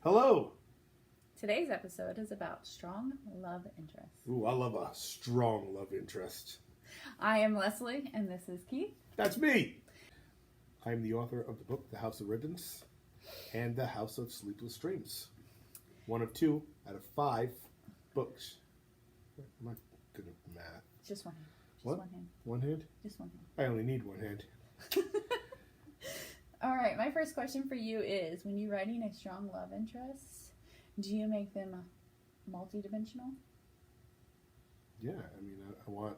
Hello. Today's episode is about strong love interests. Ooh, I love a strong love interest. I am Leslie, and this is Keith. That's me. I am the author of the book, The House of Ribbons, and The House of Sleepless Dreams. One of 2 out of 5 books. I'm not good at math. Just one hand. What? One hand. One hand? Just one hand. I only need one hand. All right, my first question for you is, when you're writing a strong love interest, do you make them multidimensional? Yeah, I mean, I want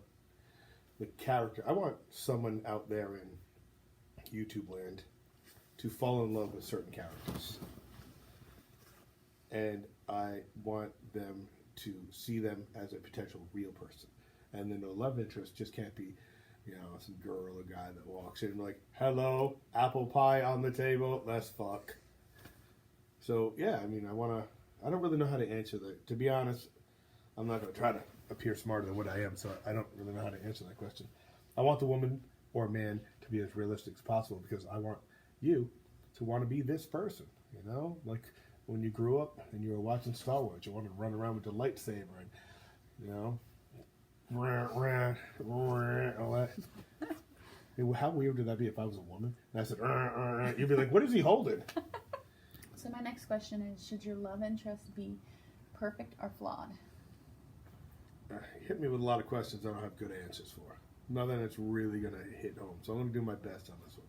the character. I want someone out there in YouTube land to fall in love with certain characters. And I want them to see them as a potential real person. And then the love interest just can't be, some girl or guy that walks in like, hello, apple pie on the table, let's fuck. So, yeah, I mean, I don't really know how to answer that. To be honest, I'm not going to try to appear smarter than what I am, so I don't really know how to answer that question. I want the woman or man to be as realistic as possible because I want you to want to be this person, Like when you grew up and you were watching Star Wars, you wanted to run around with the lightsaber and, all that. How weird would that be if I was a woman? And I said, you'd be like, what is he holding? So my next question is, should your love interest be perfect or flawed? Hit me with a lot of questions I don't have good answers for. Nothing that's really going to hit home. So I'm going to do my best on this one.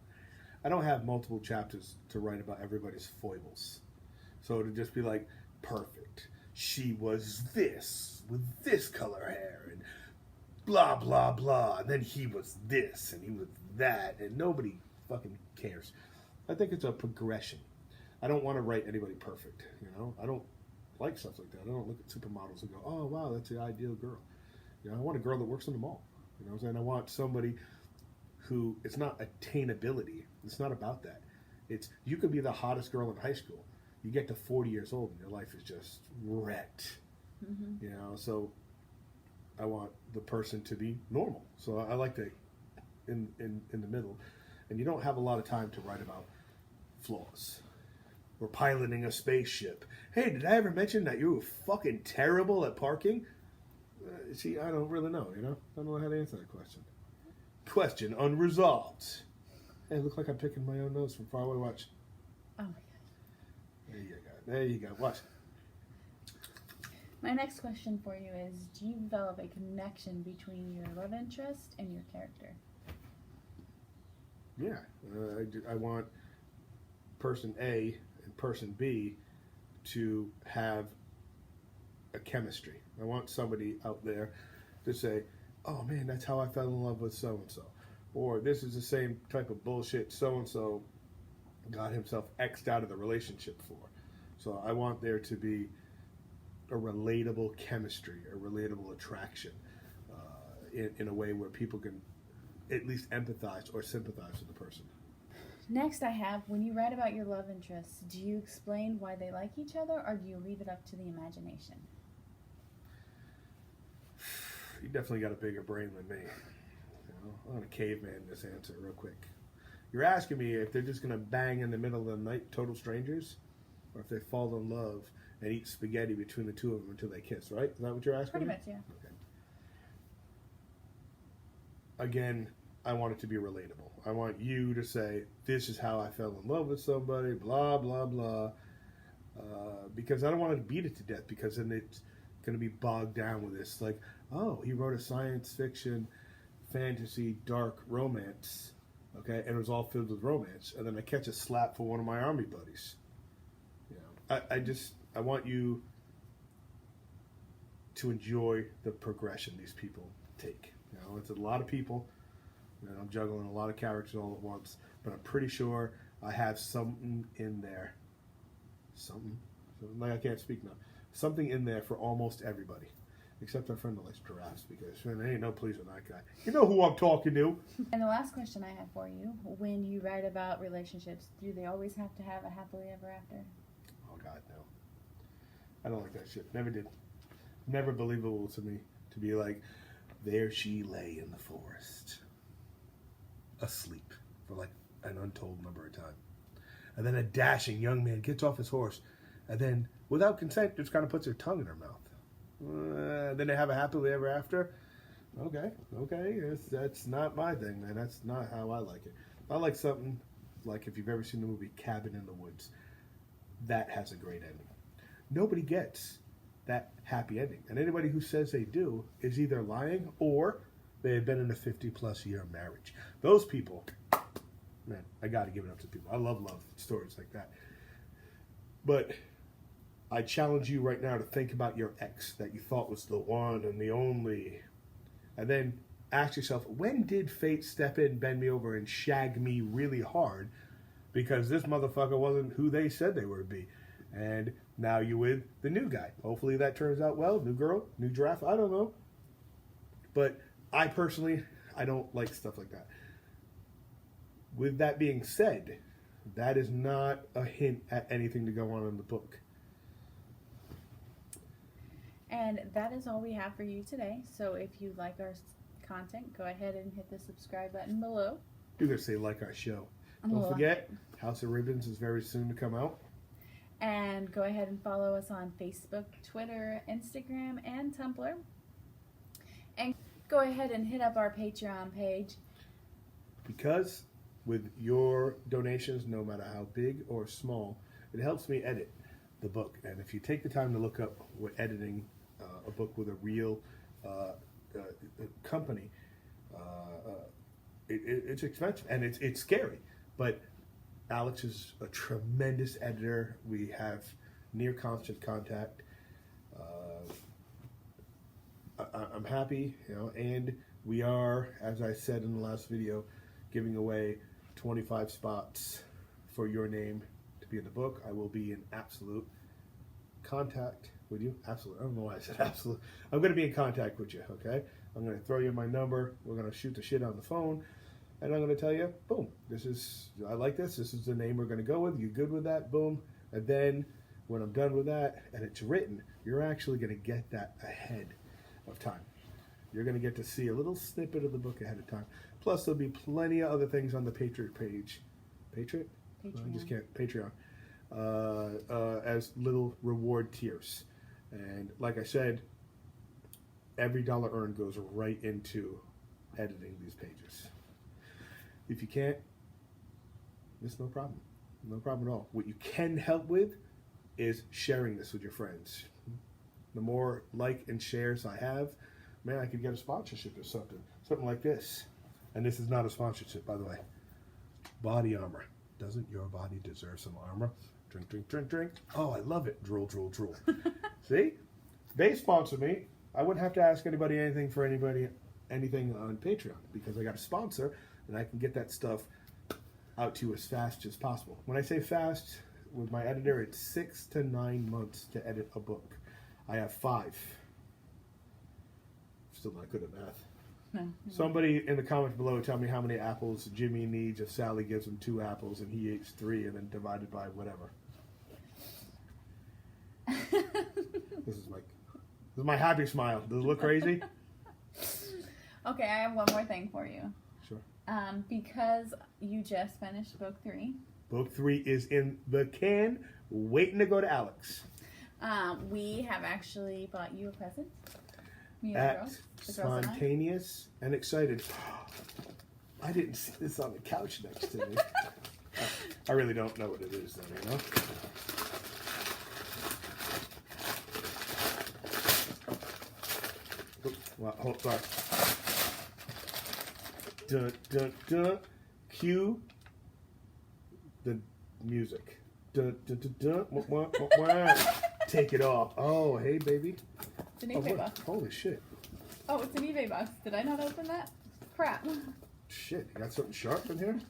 I don't have multiple chapters to write about everybody's foibles. So to just be like, perfect. She was this, with this color hair, and blah, blah, blah. And then he was this, and he was that, and nobody fucking cares. I think it's a progression. I don't want to write anybody perfect, I don't like stuff like that. I don't look at supermodels and go, oh, wow, that's the ideal girl. I want a girl that works in the mall. What I'm saying? I want somebody who, it's not attainability. It's not about that. It's, you could be the hottest girl in high school. You get to 40 years old and your life is just wrecked. Mm-hmm. So I want the person to be normal. So I like to, in the middle. And you don't have a lot of time to write about flaws. Or piloting a spaceship. Hey, did I ever mention that you were fucking terrible at parking? See, I don't really know, I don't know how to answer that question. Question unresolved. Hey, it looks like I'm picking my own nose from far away. Watch. Oh my God. There you go. Watch. My next question for you is, do you develop a connection between your love interest and your character? Yeah. I want person A and person B to have a chemistry. I want somebody out there to say, oh man, that's how I fell in love with so-and-so. Or this is the same type of bullshit so-and-so got himself X'd out of the relationship for. So I want there to be a relatable chemistry, a relatable attraction in a way where people can at least empathize or sympathize with the person. Next I have, when you write about your love interests, do you explain why they like each other, or do you leave it up to the imagination? You definitely got a bigger brain than me. I'm going to caveman this answer real quick. You're asking me if they're just going to bang in the middle of the night, total strangers, or if they fall in love and eat spaghetti between the two of them until they kiss, right? Is that what you're asking Pretty me? much, yeah. Okay. Again, I want it to be relatable. I want you to say, this is how I fell in love with somebody, blah, blah, blah. Because I don't want to beat it to death, because then it's going to be bogged down with this. Like, oh, he wrote a science fiction, fantasy, dark romance, okay? And it was all filled with romance. And then I catch a slap for one of my army buddies. I want you to enjoy the progression these people take. It's a lot of people. I'm juggling a lot of characters all at once, but I'm pretty sure I have something in there. Like I can't speak now. Something in there for almost everybody, except our friend that likes giraffes, because there ain't no pleasing that guy. You know who I'm talking to. And the last question I have for you, when you write about relationships, do they always have to have a happily ever after? Oh God, no. I don't like that shit. Never did. Never believable to me to be like, there she lay in the forest, asleep for like an untold number of time. And then a dashing young man gets off his horse And then, without consent, just kind of puts their tongue in her mouth. Then they have a happily ever after. Okay. That's not my thing, man. That's not how I like it. I like something like if you've ever seen the movie Cabin in the Woods. That has a great ending. Nobody gets that happy ending. And anybody who says they do is either lying or they have been in a 50-plus year marriage. Those people, man, I got to give it up to people. I love stories like that. But I challenge you right now to think about your ex that you thought was the one and the only. And then ask yourself, when did fate step in, bend me over, and shag me really hard because this motherfucker wasn't who they said they were to be? And now you're with the new guy. Hopefully that turns out well. New girl, new giraffe, I don't know. But I personally, I don't like stuff like that. With that being said, that is not a hint at anything to go on in the book. And that is all we have for you today. So if you like our content, go ahead and hit the subscribe button below. You're going to say like our show. Don't forget, House of Ribbons is very soon to come out. And go ahead and follow us on Facebook, Twitter, Instagram, and Tumblr. And go ahead and hit up our Patreon page. Because with your donations, no matter how big or small, it helps me edit the book. And if you take the time to look up what editing a book with a real company, it's expensive and it's scary. But Alex is a tremendous editor. We have near constant contact. I'm happy, and we are, as I said in the last video, giving away 25 spots for your name to be in the book. I will be in absolute contact with you. Absolute. I don't know why I said absolute. I'm going to be in contact with you, okay? I'm going to throw you my number. We're going to shoot the shit on the phone. And I'm going to tell you, boom, I like this. This is the name we're going to go with. You good with that? Boom. And then when I'm done with that and it's written, you're actually going to get that ahead of time. You're going to get to see a little snippet of the book ahead of time. Plus, there'll be plenty of other things on the Patriot page. Patriot? Patreon. I just can't. Patreon. As little reward tiers. And like I said, every dollar earned goes right into editing these pages. If you can't, it's no problem. No problem at all. What you can help with is sharing this with your friends. The more like and shares I have, man, I could get a sponsorship or something. Something like this. And this is not a sponsorship, by the way. Body armor. Doesn't your body deserve some armor? Drink, drink, drink, drink. Oh, I love it. Drool, drool, drool. See? They sponsor me. I wouldn't have to ask anybody anything on Patreon because I got a sponsor and I can get that stuff out to you as fast as possible. When I say fast, with my editor, it's 6 to 9 months to edit a book. I have 5. Still not good at math. No. Somebody in the comments below tell me how many apples Jimmy needs if Sally gives him 2 apples and he eats 3 and then divided by whatever. This is my happy smile. Does it look crazy? Okay, I have one more thing for you. Sure. Because you just finished book 3. Book 3 is in the can, waiting to go to Alex. We have actually bought you a present. Act spontaneous and excited. I didn't see this on the couch next to me. I really don't know what it is, though, Well, hold on. Dun, dun, dun. Cue the music. Dun, dun, dun, dun. Wah, wah, wah, wah. Take it off. Oh, hey, baby. It's an eBay box. Holy shit. Oh, it's an eBay box. Did I not open that? Crap. Shit, you got something sharp in here?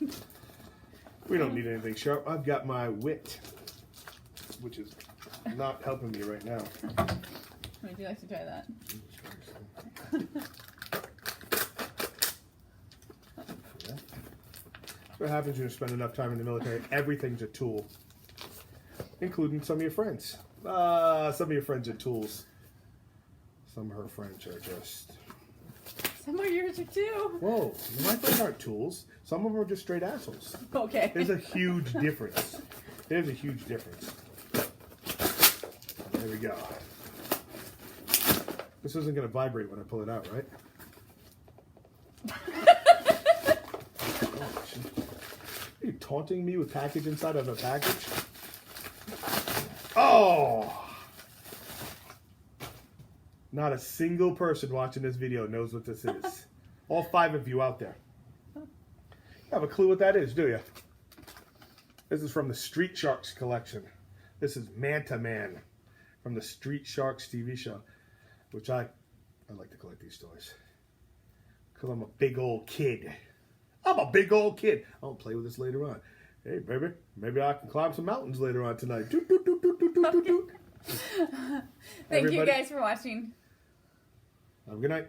We don't need anything sharp. I've got my wit, which is not helping me right now. Would you like to try that? That's what happens when you spend enough time in the military. Everything's a tool, including some of your friends. Some of your friends are tools. Some of her friends are just... Some of yours are too. Whoa, my friends aren't tools. Some of them are just straight assholes. Okay. There's a huge difference. There's a huge difference. There we go. This isn't going to vibrate when I pull it out, right? Oh, shit. Are you taunting me with package inside of a package? Oh! Not a single person watching this video knows what this is. All 5 of you out there. You have a clue what that is, do you? This is from the Street Sharks collection. This is Manta Man from the Street Sharks TV show, which I like to collect these toys because I'm a big old kid. I'm a big old kid. I'll play with this later on. Hey, baby, maybe I can climb some mountains later on tonight. Doot, doot, doot, doot, doot, doot, doot. Thank you guys for watching. Have a good night.